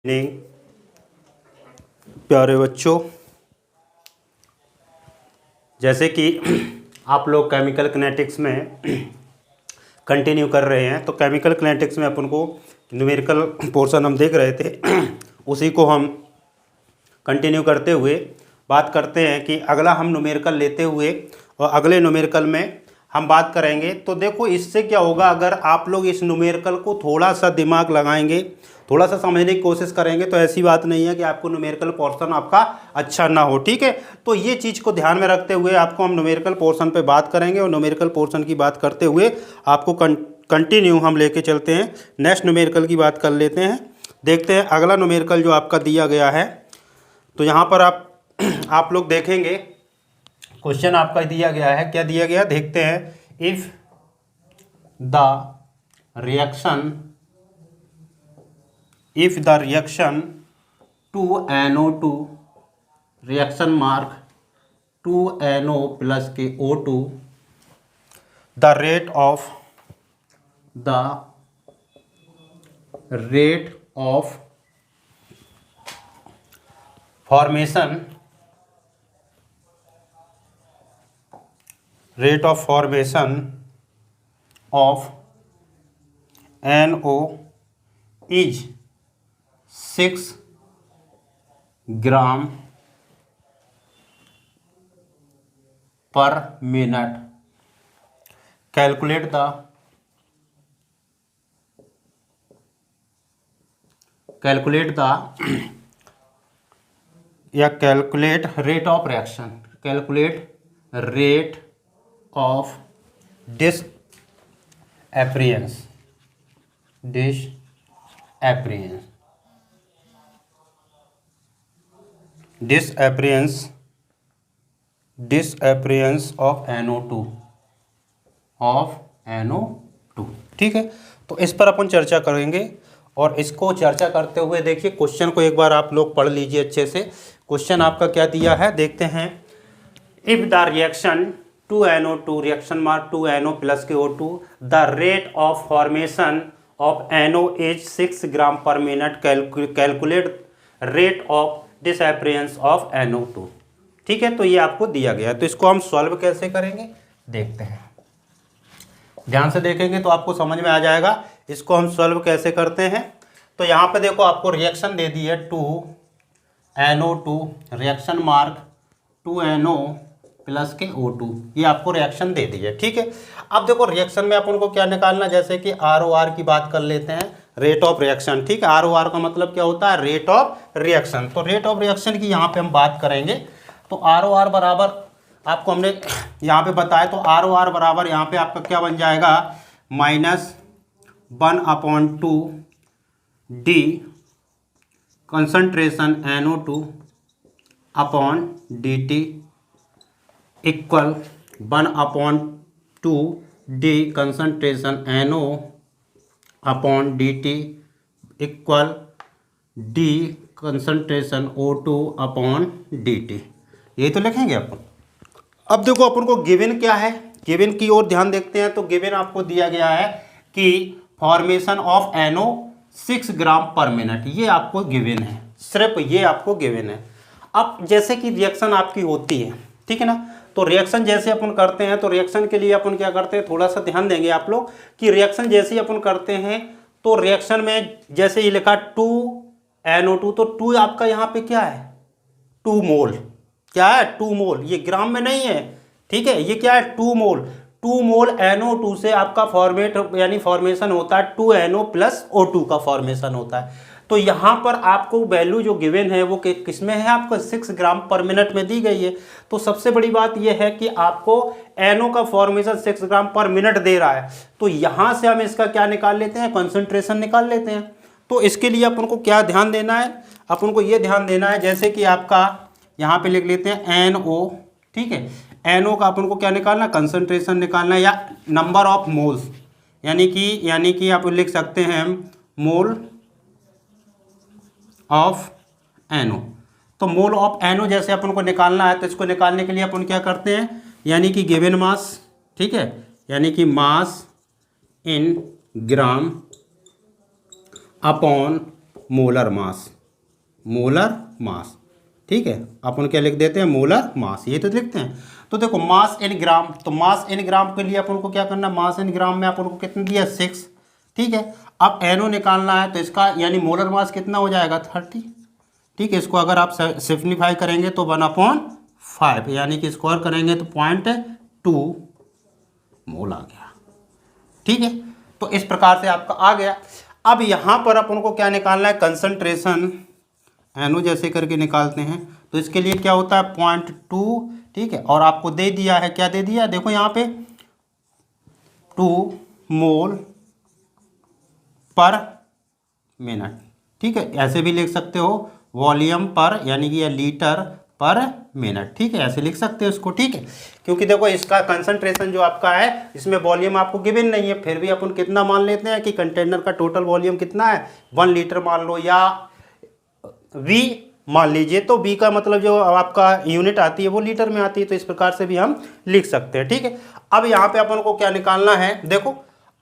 नहीं प्यारे बच्चों, जैसे कि आप लोग केमिकल किनेटिक्स में कंटिन्यू कर रहे हैं, तो केमिकल किनेटिक्स में अपन को न्यूमेरिकल पोर्शन हम देख रहे थे उसी को हम कंटिन्यू करते हुए बात करते हैं कि अगला हम न्यूमेरिकल लेते हुए और अगले न्यूमेरिकल में हम बात करेंगे। तो देखो इससे क्या होगा, अगर आप लोग इस न्यूमेरिकल को थोड़ा सा दिमाग लगाएंगे, थोड़ा सा समझने की कोशिश करेंगे, तो ऐसी बात नहीं है कि आपको न्यूमेरिकल पोर्शन आपका अच्छा ना हो। ठीक है, तो ये चीज़ को ध्यान में रखते हुए आपको हम न्यूमेरिकल पोर्शन पे बात करेंगे और न्यूमेरिकल पोर्शन की बात करते हुए आपको कंटिन्यू हम लेके चलते हैं, नेक्स्ट न्यूमेरिकल की बात कर लेते हैं। देखते हैं अगला न्यूमेरिकल जो आपका दिया गया है। तो यहाँ पर आप लोग देखेंगे क्वेश्चन आपका दिया गया है, क्या दिया गया देखते हैं। If the reaction 2NO2 reaction mark 2NO plus के O2 the rate of formation of NO is 6 ग्राम पर minute. Calculate rate of reaction, calculate rate of disappearance of NO2 ठीक है, तो इस पर अपन चर्चा करेंगे। और इसको चर्चा करते हुए देखिए क्वेश्चन को एक बार आप लोग पढ़ लीजिए अच्छे से। क्वेश्चन आपका क्या दिया है देखते हैं। If the reaction 2NO2 reaction mark 2NO plus के O2 the rate of formation of NO is 6 ग्राम पर minute, calculate rate of disappearance of NO2। ठीक है, तो ये आपको दिया गया है, तो इसको हम सॉल्व कैसे करेंगे देखते हैं। ध्यान से देखेंगे तो आपको समझ में आ जाएगा इसको हम सॉल्व कैसे करते हैं। तो यहाँ पे देखो आपको रिएक्शन दे दी है 2NO2 reaction mark 2NO plus के O2, ये आपको रिएक्शन दे दी है। ठीक है, अब देखो रिएक्शन में अपन को क्या निकालना, जैसे कि ROR की बात कर लेते हैं, रेट ऑफ रिएक्शन। ठीक है, ROR का मतलब क्या होता है, रेट ऑफ रिएक्शन। तो रेट ऑफ रिएक्शन की यहाँ पे हम बात करेंगे। तो ROR बराबर आपको हमने यहाँ पे बताया, तो ROR बराबर यहाँ पे आपका क्या बन जाएगा, -1/2 D concentration NO2 upon DT equal 1/2 D concentration NO upon DT equal D concentration O2 upon DT। यही तो लिखेंगे अपन। अब देखो अपन को गिवन क्या है, गिवन की ओर ध्यान देखते हैं। तो गिवन आपको दिया गया है कि फॉर्मेशन ऑफ NO 6 ग्राम पर मिनट, ये आपको गिवन है, सिर्फ ये आपको गिवन है। अब जैसे कि रिएक्शन आपकी होती है, ठीक है ना, तो रिएक्शन जैसे अपन करते हैं, तो रिएक्शन के लिए अपन क्या करते हैं, थोड़ा सा ध्यान देंगे आप लोग कि रिएक्शन जैसे ही अपन करते हैं, तो रिएक्शन में जैसे ये लिखा 2NO2, तो 2 आपका यहाँ पे क्या है, 2 मोल। क्या है, 2 मोल, ये ग्राम में नहीं है। ठीक है, ये क्या है, 2 मोल। 2 मोल NO2 से आपका फॉर्मेशन होता है 2NO प्लस O2 का फॉर्मेशन होता है। तो यहाँ पर आपको वैल्यू जो गिवन है वो किस में है, आपको 6 ग्राम पर मिनट में दी गई है। तो सबसे बड़ी बात यह है कि आपको NO का फॉर्मेशन 6 ग्राम पर मिनट दे रहा है, तो यहाँ से हम इसका क्या निकाल लेते हैं, कंसंट्रेशन निकाल लेते हैं। तो इसके लिए अपन को क्या ध्यान देना है, अपन को ये ध्यान देना है, जैसे कि आपका यहाँ पे लिख लेते हैं NO। ठीक है, NO का अपन को क्या निकालना, कंसंट्रेशन निकालना है, या नंबर ऑफ मोल्स, यानी कि आप लिख सकते हैं मोल ऑफ NO। तो मोल ऑफ NO जैसे अपन को निकालना है, तो इसको निकालने के लिए अपन क्या करते हैं, यानी कि गिवन मास, ठीक है, यानी कि mass in gram upon molar mass, molar mass, ठीक है। अपन क्या लिख देते हैं, मोलर मास, ये तो लिखते हैं। तो देखो मास इन ग्राम, तो मास इन ग्राम के लिए अपन को क्या करना, मास इन ग्राम में अपन को कितना दिया 6, ठीक है। अब एनओ निकालना है तो इसका यानी मोलर मास कितना हो जाएगा 30, ठीक है। इसको अगर आप सिंप्लीफाई करेंगे तो 1/5 यानी कि स्क्वायर करेंगे तो 0.2 मोल आ गया, ठीक है। तो इस प्रकार से आपका आ गया। अब यहाँ पर अपन को क्या निकालना है, कंसंट्रेशन एनओ जैसे करके निकालते हैं। तो इसके लिए क्या होता है 0.2, ठीक है। और आपको दे दिया है, क्या दे दिया, देखो यहाँ पे 2 मोल पर मिनट, ठीक है। ऐसे भी लिख सकते हो वॉल्यूम पर यानी कि लीटर पर मिनट, ठीक है, ऐसे लिख सकते हो इसको, ठीक है। क्योंकि देखो इसका कंसंट्रेशन जो आपका है इसमें वॉल्यूम आपको गिवन नहीं है, फिर भी अपन कितना मान लेते हैं कि कंटेनर का टोटल वॉल्यूम कितना है 1 लीटर मान लो, या V मान लीजिए। तो V का मतलब जो आपका यूनिट आती है वो लीटर में आती है, तो इस प्रकार से भी हम लिख सकते हैं, ठीक है। अब यहाँ पे अपन को क्या निकालना है, देखो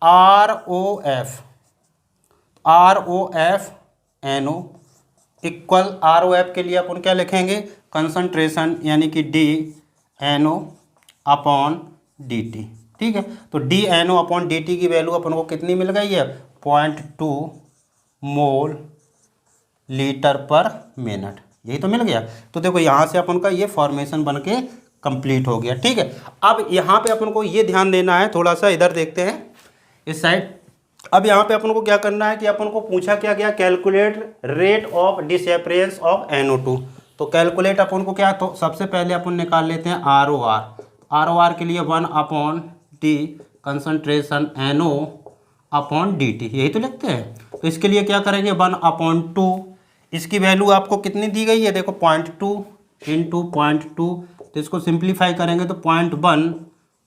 ROF NO इक्वल, ROF के लिए अपन क्या लिखेंगे, कंसंट्रेशन यानी कि DNO/dt, ठीक है। तो DNO/dt की वैल्यू अपन को कितनी मिल गई है 0.2 मोल लीटर पर मिनट, यही तो मिल गया। तो देखो यहाँ से अपन का ये फॉर्मेशन बन के कंप्लीट हो गया, ठीक है। अब यहाँ पे अपन को ये ध्यान देना है, थोड़ा सा इधर देखते हैं इस साइड। अब यहाँ पे अपन को क्या करना है कि अपन को पूछा क्या गया, calculate rate of disappearance of NO2। तो कैलकुलेट अपन को क्या, तो सबसे पहले अपन निकाल लेते हैं ROR के लिए 1/d कंसंट्रेशन NO/dt, यही तो लिखते हैं। तो इसके लिए क्या करेंगे 1/2, इसकी वैल्यू आपको कितनी दी गई है, देखो 0.2 इंटू 0.2, तो इसको सिंप्लीफाई करेंगे तो 0.1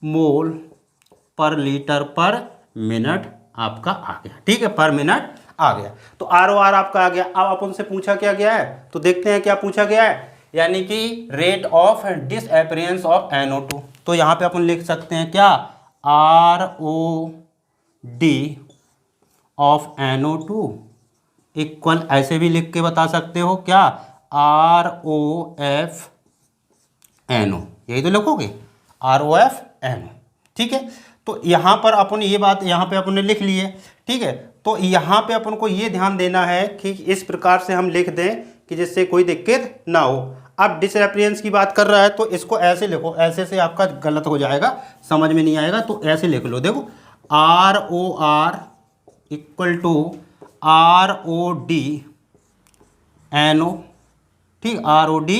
मोल पर लीटर पर मिनट आपका आ गया, ठीक है, पर मिनट आ गया। तो ROR आपका आ गया। अब अपन से पूछा क्या गया है, तो देखते हैं क्या पूछा गया है, यानी कि rate of disappearance of NO2। तो यहाँ पे अपन लिख सकते हैं क्या, ROD ऑफ NO2 इक्वल, ऐसे भी लिख के बता सकते हो क्या, ROF NO, यही तो लिखोगे ROF NO, ठीक है। तो यहाँ पर अपन ये बात यहाँ पे अपन ने लिख ली है, ठीक है। तो यहाँ पे अपन को ये ध्यान देना है कि इस प्रकार से हम लिख दें कि जिससे कोई दिक्कत ना हो। अब डिसअपियरेंस की बात कर रहा है तो इसको ऐसे लिखो, ऐसे से आपका गलत हो जाएगा, समझ में नहीं आएगा, तो ऐसे लिख लो, देखो ROR equal to ROD NO, ठीक, ROD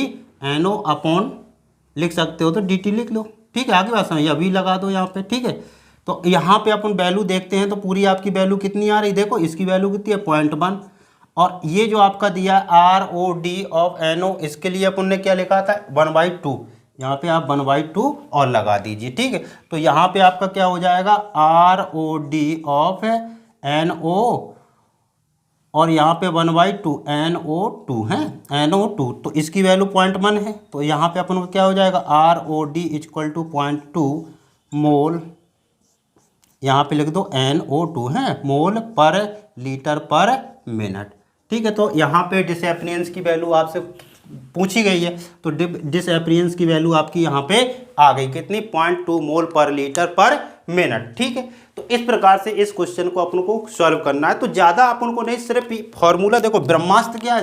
NO अपॉन लिख सकते हो तो DT लिख लो, ठीक है। आगे बात समझिए, अभी लगा दो यहाँ पे, ठीक है। तो यहाँ पे अपन वैल्यू देखते हैं तो पूरी आपकी वैल्यू कितनी आ रही, देखो इसकी वैल्यू कितनी है 0.1, और ये जो आपका दिया ROD ऑफ NO, इसके लिए अपन ने क्या लिखा था 1/2, यहाँ पे आप 1/2 और लगा दीजिए, ठीक है। तो यहाँ पे आपका क्या हो जाएगा ROD ऑफ NO, और यहाँ पे 1/2 NO2 है, NO2, तो इसकी वैल्यू 0.1 है। तो यहाँ पे अपन को क्या हो जाएगा ROD इक्वल टू 0.2 मोल, यहाँ पे लिख दो NO2 है, मोल पर लीटर पर मिनट, ठीक है। तो यहाँ पे डिसअपियरेंस की वैल्यू आपसे पूछी गई है, तो डिसअपियरेंस की वैल्यू आपकी यहाँ पे आ गई कितनी 0.2 मोल पर लीटर पर मिनट, ठीक है। तो इस प्रकार से इस क्वेश्चन को अपन को सॉल्व करना है। तो ज़्यादा अपन को नहीं, सिर्फ फॉर्मूला देखो, ब्रह्मास्त्र क्या है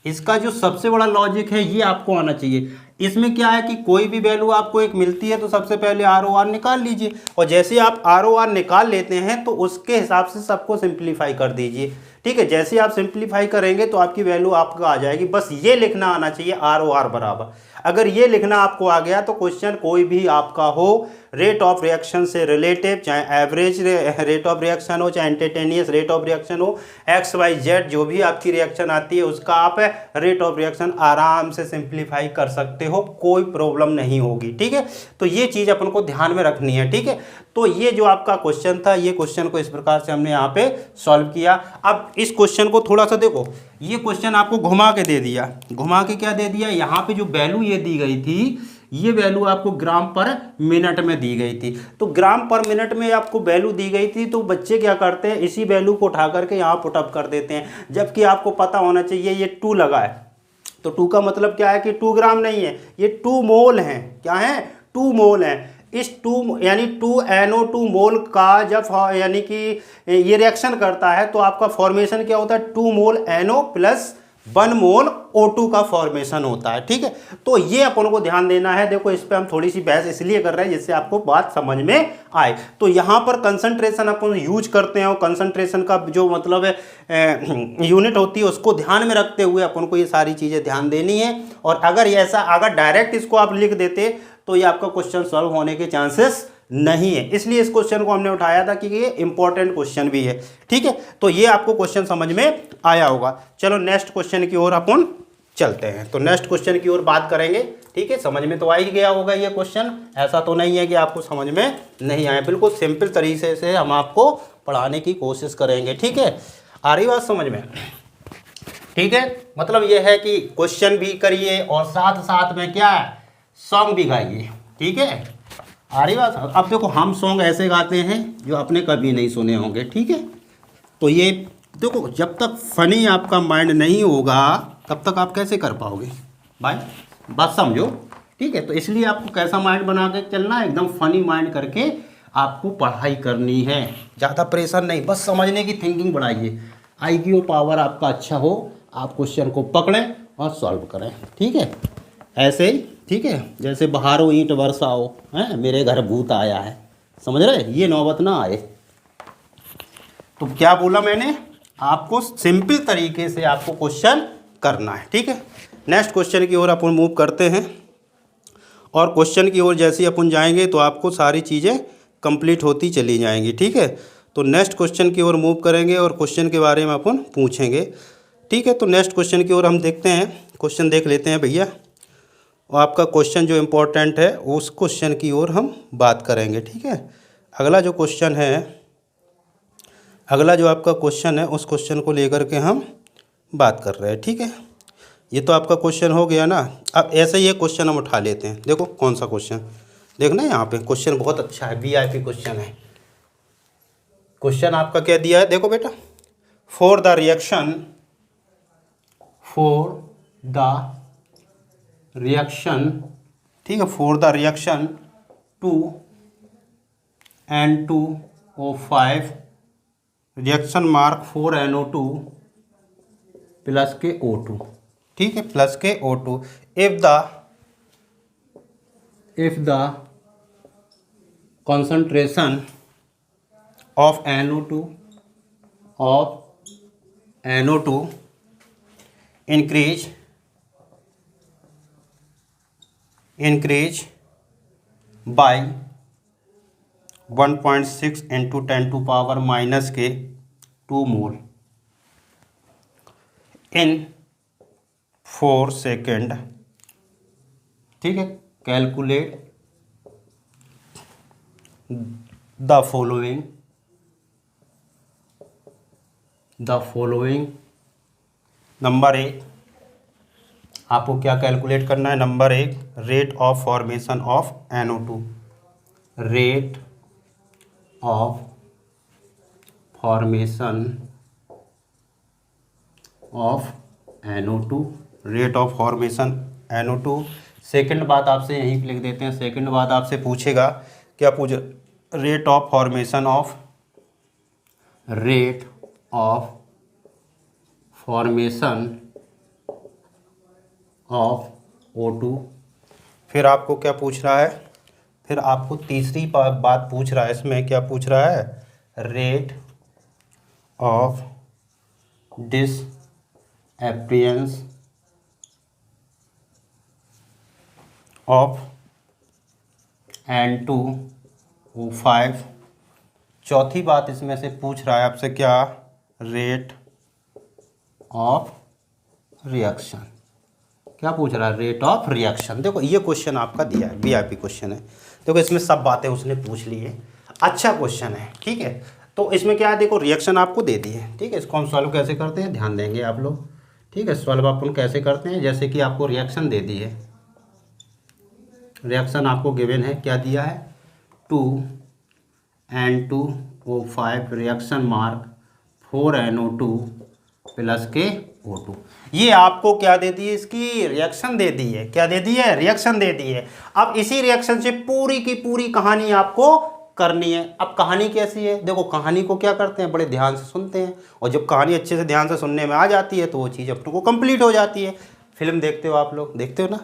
इसका जो सबसे बड़ा लॉजिक है ये आपको आना चाहिए। इसमें क्या है कि कोई भी वैल्यू आपको एक मिलती है तो सबसे पहले ROR निकाल लीजिए, और जैसे आप ROR निकाल लेते हैं तो उसके हिसाब से सबको सिंप्लीफाई कर दीजिए, ठीक है। जैसे आप सिंप्लीफाई करेंगे तो आपकी वैल्यू आपका आ जाएगी। बस ये लिखना आना चाहिए ROR बराबर, अगर ये लिखना आपको आ गया तो क्वेश्चन कोई भी आपका हो, रेट ऑफ रिएक्शन से रिलेटिव, चाहे एवरेज रेट ऑफ रिएक्शन हो, चाहे इंस्टेंटेनियस रेट ऑफ रिएक्शन हो, XYZ जो भी आपकी रिएक्शन आती है उसका आप रेट ऑफ रिएक्शन आराम से सिंप्लीफाई कर सकते हो, कोई प्रॉब्लम नहीं होगी, ठीक है। तो ये चीज़ अपन को ध्यान में रखनी है, ठीक है। तो ये जो आपका क्वेश्चन था, ये क्वेश्चन को इस प्रकार से हमने यहाँ पे सॉल्व किया। अब इस क्वेश्चन को थोड़ा सा देखो, ये क्वेश्चन आपको घुमा के दे दिया, घुमा के क्या दे दिया, यहाँ पे जो वैल्यू ये दी गई थी ये वैल्यू आपको ग्राम पर मिनट में दी गई थी। तो ग्राम पर मिनट में आपको वैल्यू दी गई थी, तो बच्चे क्या करते हैं, इसी वैल्यू को उठा करके यहाँ पुटअप कर देते हैं, जबकि आपको पता होना चाहिए ये 2 लगा है, तो 2 का मतलब क्या है कि 2 ग्राम नहीं है, ये 2 मोल हैं। क्या है? 2 मोल हैं। इस 2 यानी 2NO2 मोल का जब यानी कि ये रिएक्शन करता है तो आपका फॉर्मेशन क्या होता है, 2 मोल NO प्लस 1 मोल O2 का फॉर्मेशन होता है। ठीक है, तो ये अपन को ध्यान देना है। देखो इस पे हम थोड़ी सी बहस इसलिए कर रहे हैं जिससे आपको बात समझ में आए। तो यहाँ पर कंसंट्रेशन अपन यूज करते हैं, और कंसंट्रेशन का जो मतलब है यूनिट होती है उसको ध्यान में रखते हुए अपन को ये सारी चीज़ें ध्यान देनी है। और अगर ऐसा अगर डायरेक्ट इसको आप लिख देते तो ये आपका क्वेश्चन सॉल्व होने के चांसेस नहीं है, इसलिए इस क्वेश्चन को हमने उठाया था कि ये इंपॉर्टेंट क्वेश्चन भी है। ठीक है, तो ये आपको क्वेश्चन समझ में आया होगा। चलो नेक्स्ट क्वेश्चन की ओर अपन चलते हैं। तो नेक्स्ट क्वेश्चन की ओर बात करेंगे। ठीक है, समझ में तो आ ही गया होगा ये क्वेश्चन, ऐसा तो नहीं है कि आपको समझ में नहीं आया, बिल्कुल सिंपल तरीके से हम आपको पढ़ाने की कोशिश करेंगे। ठीक है, आ रही बात समझ में? ठीक है, मतलब ये है कि क्वेश्चन भी करिए और साथ साथ में क्या है, सॉन्ग भी गाइए। ठीक है, आ रही बात? अब देखो हम सॉन्ग ऐसे गाते हैं जो आपने कभी नहीं सुने होंगे। ठीक है, तो ये देखो जब तक फनी आपका माइंड नहीं होगा तब तक आप कैसे कर पाओगे भाई, बात समझो। ठीक है, तो इसलिए आपको कैसा माइंड बना के चलना है, एकदम फनी माइंड करके आपको पढ़ाई करनी है, ज़्यादा प्रेशर नहीं, बस समझने की थिंकिंग बढ़ाइए, IQ पावर आपका अच्छा हो, आप क्वेश्चन को पकड़ें और सॉल्व करें। ठीक है, ऐसे ही। ठीक है, जैसे बहारो ईंट बरसाओ, हैं मेरे घर भूत आया है, समझ रहे, ये नौबत ना आए। तो क्या बोला मैंने, आपको सिंपल तरीके से आपको क्वेश्चन करना है। ठीक है, नेक्स्ट क्वेश्चन की ओर अपन मूव करते हैं, और क्वेश्चन की ओर जैसे ही अपन जाएंगे तो आपको सारी चीज़ें कंप्लीट होती चली जाएंगी। ठीक है, तो नेक्स्ट क्वेश्चन की ओर मूव करेंगे और क्वेश्चन के बारे में अपन पूछेंगे। ठीक है, तो नेक्स्ट क्वेश्चन की ओर हम देखते हैं, क्वेश्चन देख लेते हैं भैया, और आपका क्वेश्चन जो इम्पोर्टेंट है उस क्वेश्चन की ओर हम बात करेंगे। ठीक है, अगला जो क्वेश्चन है, अगला जो आपका क्वेश्चन है उस क्वेश्चन को लेकर के हम बात कर रहे हैं। ठीक है, ये तो आपका क्वेश्चन हो गया ना। अब ऐसे ही ये क्वेश्चन हम उठा लेते हैं। देखो कौन सा क्वेश्चन, देखना यहाँ पे क्वेश्चन बहुत अच्छा है, VIP क्वेश्चन है। क्वेश्चन आपका क्या दिया है, देखो बेटा, फॉर द रिएक्शन ठीक है, for the reaction 2N2O5 reaction mark 4NO2 plus के O2। ठीक है, प्लस के O2 if the concentration of NO2 increase by 1.6 into 10 to power minus के 2 मोल in 4 सेकेंड। ठीक है, कैलकुलेट द फॉलोइंग नंबर 1, आपको क्या कैलकुलेट करना है, number 1 rate of formation of NO2, rate of formation of NO2, rate of formation NO2। Second बात आपसे यहीं लिख देते हैं, सेकंड बात आपसे पूछेगा, क्या पूछ, rate of formation of O2। फिर आपको क्या पूछ रहा है, फिर आपको तीसरी बात पूछ रहा है, इसमें क्या पूछ रहा है, rate of disappearance of N2O5। चौथी बात इसमें से पूछ रहा है आपसे क्या, रेट ऑफ रिएक्शन। क्या पूछ रहा है, रेट ऑफ रिएक्शन। देखो ये क्वेश्चन आपका दिया है, VIP क्वेश्चन है। देखो इसमें सब बातें उसने पूछ ली है, अच्छा क्वेश्चन है। ठीक है, तो इसमें क्या है, देखो रिएक्शन आपको दे दी है। ठीक है, इसको हम सॉल्व कैसे करते हैं ध्यान देंगे आप लोग। ठीक है, सॉल्व अपन कैसे करते हैं, जैसे कि आपको रिएक्शन दे दी है, रिएक्शन आपको गिवन है, क्या दिया है, 2N2O5 reaction mark 4NO2 plus के O2। ये आपको क्या दे दी है, इसकी रिएक्शन दे दी है, क्या दे दी है, रिएक्शन दे दी है। अब इसी रिएक्शन से पूरी की पूरी कहानी आपको करनी है। अब कहानी कैसी है, देखो कहानी को क्या करते हैं, बड़े ध्यान से सुनते हैं, और जब कहानी अच्छे से ध्यान से सुनने में आ जाती है तो वो चीज़ अपने को कंप्लीट हो जाती है। फिल्म देखते हो आप लोग, देखते हो ना,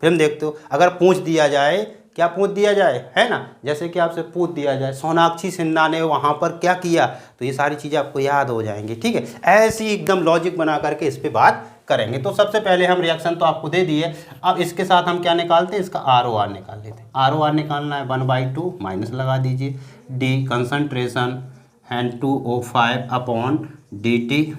फिल्म देखते हो, अगर पूछ दिया जाए, क्या पूछ दिया जाए, है ना, जैसे कि आपसे पूछ दिया जाए सोनाक्षी सिन्हा ने वहाँ पर क्या किया, तो ये सारी चीज़ें आपको याद हो जाएंगी। ठीक है, ऐसी एकदम लॉजिक बना करके इस पर बात करेंगे। तो सबसे पहले हम रिएक्शन तो आपको दे दिए, अब इसके साथ हम क्या निकालते हैं, इसका ROR निकाल लेते हैं। ROR निकालना है 1/2 माइनस लगा दीजिए, D concentration N2O5 upon dt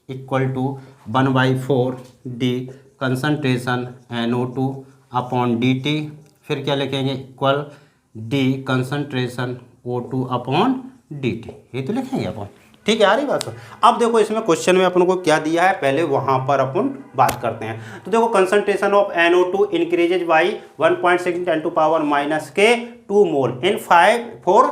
equal to 1/4 D concentration NO2 upon dt, फिर क्या लिखेंगे, equal D concentration O2 upon dt, ये तो लिखेंगे अपन। ठीक है, आ रही बात। अब देखो इसमें क्वेश्चन में अपन को क्या दिया है, पहले वहां पर अपन बात करते हैं। तो देखो concentration of NO2 increases by 1.6 × 10⁻² mole in 4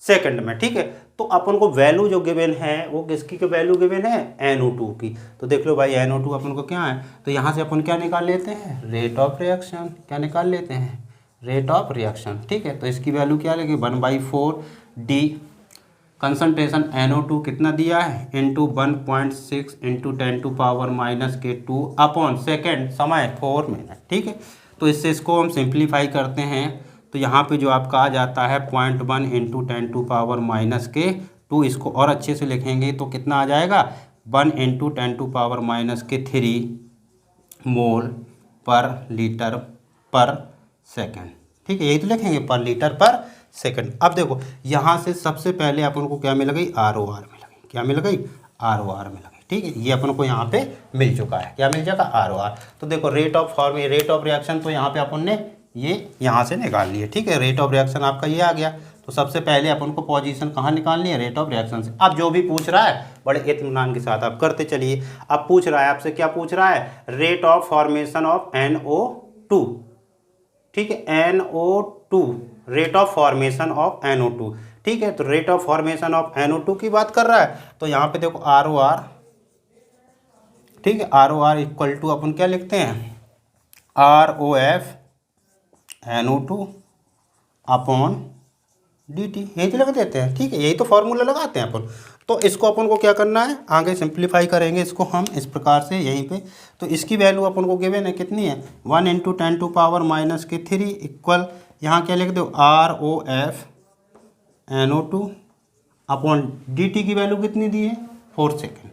second में। ठीक है, तो अपन को वैल्यू जो गिवन है वो किसकी के वैल्यू गिवन है, NO2 की। तो देख लो भाई NO2 अपन को क्या है, तो यहाँ से अपन क्या निकाल लेते हैं, रेट ऑफ रिएक्शन, क्या निकाल लेते हैं, रेट ऑफ रिएक्शन। ठीक है, तो इसकी वैल्यू क्या लगेगी, 1/4 D कंसंट्रेशन NO2 कितना दिया है, इंटू 1.6 × 10⁻⁻² अपॉन सेकेंड, समय 4 मिनट। ठीक है, तो इससे इसको हम सिंप्लीफाई करते हैं, तो यहाँ पे जो आपका आ जाता है 0.1 × 10⁻⁻², इसको और अच्छे से लिखेंगे तो कितना आ जाएगा, 1 × 10⁻³ मोल पर लीटर पर सेकेंड। ठीक है, यही तो लिखेंगे, पर लीटर पर सेकंड। अब देखो यहाँ से सबसे पहले अपन को क्या मिल गई, ROR मिल गई, क्या मिल गई, ROR मिल गई। ठीक है, ये अपन को यहाँ पे मिल चुका है, क्या मिल जाएगा, ROR। तो देखो रेट ऑफ रिएक्शन तो यहाँ पे अपन ने ये यहाँ से निकाल लिए। ठीक है, रेट ऑफ रिएक्शन आपका ये आ गया। तो सबसे पहले अपन को पोजीशन कहाँ निकालनी है, रेट ऑफ रिएक्शन से। अब जो भी पूछ रहा है बड़े इत्मीनान के साथ आप करते चलिए। अब पूछ रहा है आपसे, क्या पूछ रहा है, rate of formation of NO2। ठीक है, NO2, rate of formation of NO2। ठीक है, तो rate of formation of NO2 की बात कर रहा है, तो यहाँ पे देखो ROR। ठीक है, ROR इक्वल टू अपन क्या लिखते हैं, ROF NO2 अपॉन dt, यही तो लगा देते हैं। ठीक है, यही तो फॉर्मूला लगाते हैं अपन। तो इसको अपन को क्या करना है, आगे सिंप्लीफाई करेंगे इसको हम इस प्रकार से यहीं पे। तो इसकी वैल्यू अपन को गिवन है कितनी है, 1 × 10⁻⁻³ इक्वल, यहाँ क्या लिख दो, ROF NO2 अपॉन dt की वैल्यू कितनी दी है, 4 सेकेंड,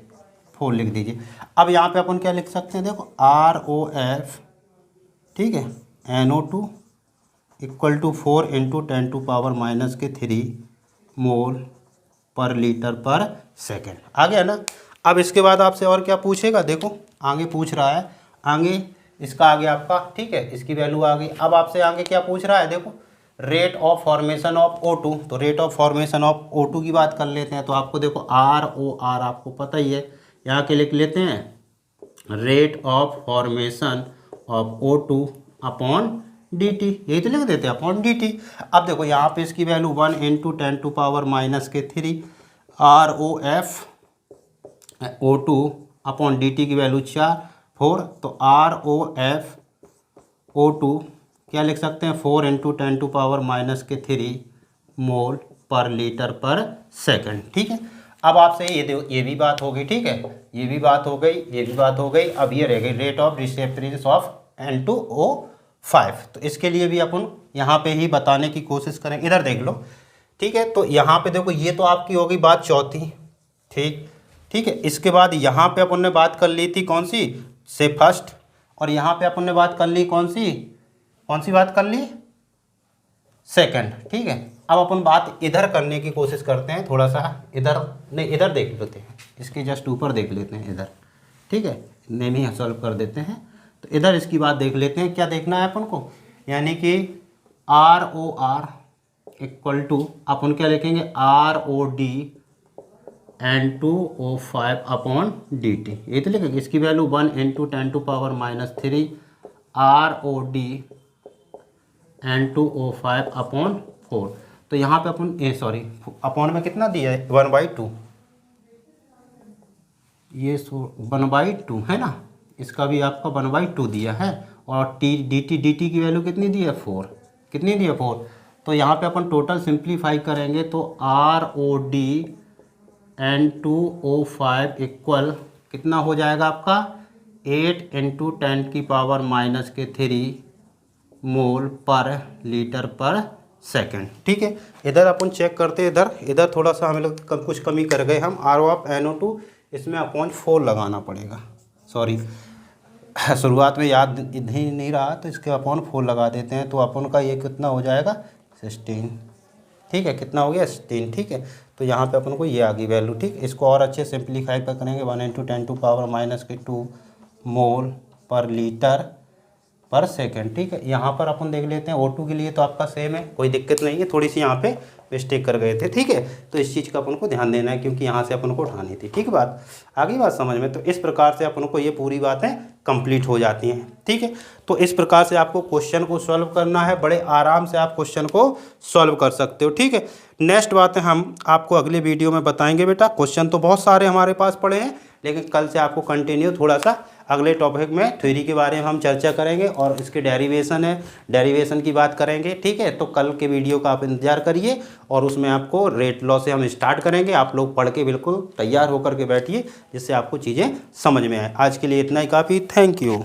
4 लिख दीजिए। अब यहाँ पे अपन क्या लिख सकते हैं, देखो ROF, ठीक है, NO2 इक्वल टू 4 × 10⁻³ मोल पर लीटर पर सेकेंड। आ गया ना। अब इसके बाद आपसे और क्या पूछेगा, देखो आगे पूछ रहा है, आगे इसका आगे आपका, ठीक है, इसकी वैल्यू आ गई। अब आपसे आगे क्या पूछ रहा है, देखो rate of formation of O2। तो rate of formation of O2 की बात कर लेते हैं। तो आपको देखो ROR आपको पता ही है, यहाँ के लिख लेते हैं, rate of formation of O2 upon dt, यही तो लिख देते हैं, अपॉन dt। अब देखो यहाँ पे इसकी value 1 × 10⁻⁻³ ROF O2 upon dt की वैल्यू 4। तो ROF O2 क्या लिख सकते हैं, 4 × 10⁻⁻³ मोल पर लीटर पर सेकंड। ठीक है, अब आपसे ये भी बात हो गई। ठीक है, ये भी बात हो गई, ये भी बात हो गई। अब ये रह गई rate of disturbance of N2O5। तो इसके लिए भी अपन यहाँ पे ही बताने की कोशिश करें, इधर देख लो। ठीक है, तो यहाँ पे देखो ये तो आपकी हो गई बात चौथी। ठीक है, इसके बाद यहाँ पे अपन ने बात कर ली थी कौन सी, से फर्स्ट, और यहाँ पे अपन ने बात कर ली कौन सी बात कर ली, सेकंड। ठीक है, अब अपन बात इधर करने की कोशिश करते हैं, थोड़ा सा इधर नहीं, इधर देख लेते हैं, इसके जस्ट ऊपर देख लेते हैं इधर। ठीक है, नेम ही सॉल्व कर देते हैं। तो इधर इसकी बात देख लेते हैं, क्या देखना है अपन को, यानी कि ROR इक्वल टू अपन क्या लिखेंगे, ROD N2O5 अपॉन dt, ये तो लिखेंगे। इसकी वैल्यू 1 × 10⁻³ ROD N2O5/4। तो यहाँ पे अपन अपॉन में कितना दिया है 1/2, ये 1/2 है ना, इसका भी आपका 1/2 दिया है। और डी टी की वैल्यू कितनी दी है 4, कितनी दी है 4। तो यहाँ पे अपन टोटल सिंप्लीफाई करेंगे तो ROD N2O5 इक्वल कितना हो जाएगा आपका 8 × 10⁻³ मोल पर लीटर पर सेकेंड। ठीक है, इधर अपन चेक करते हैं, इधर थोड़ा सा हमें लोग कुछ कमी कर गए हम। R(NO2) इसमें अपॉन 4 लगाना पड़ेगा, सॉरी शुरुआत में याद ही नहीं रहा, तो इसके अपॉन 4 लगा देते हैं। तो अपन का ये कितना हो जाएगा 16। ठीक है, कितना हो गया 16। ठीक है, तो यहाँ पे अपन को ये आ गई वैल्यू। ठीक, इसको और अच्छे सिंप्लीफाई पर करेंगे 1 × 10⁻⁻² मोल पर लीटर पर सेकेंड। ठीक है, यहाँ पर अपन देख लेते हैं O2 के लिए तो आपका सेम है, कोई दिक्कत नहीं है, थोड़ी सी यहाँ पे मिस्टेक कर गए थे। ठीक है, तो इस चीज़ का अपन को ध्यान देना है क्योंकि यहाँ से अपन को उठानी थी। ठीक बात, आगे बात समझ में। तो इस प्रकार से अपन को ये पूरी बातें कंप्लीट हो जाती हैं। ठीक है, तो इस प्रकार से आपको क्वेश्चन को सॉल्व करना है, बड़े आराम से आप क्वेश्चन को सॉल्व कर सकते हो। ठीक है, नेक्स्ट बातें हम आपको अगले वीडियो में बताएंगे बेटा। क्वेश्चन तो बहुत सारे हमारे पास पड़े हैं, लेकिन कल से आपको कंटिन्यू थोड़ा सा अगले टॉपिक में थ्योरी के बारे में हम चर्चा करेंगे और इसके डेरिवेशन है, डेरिवेशन की बात करेंगे। ठीक है, तो कल के वीडियो का आप इंतजार करिए और उसमें आपको रेट लॉ से हम स्टार्ट करेंगे। आप लोग पढ़ के बिल्कुल तैयार होकर के बैठिए जिससे आपको चीज़ें समझ में आए। आज के लिए इतना ही काफ़ी। Thank you.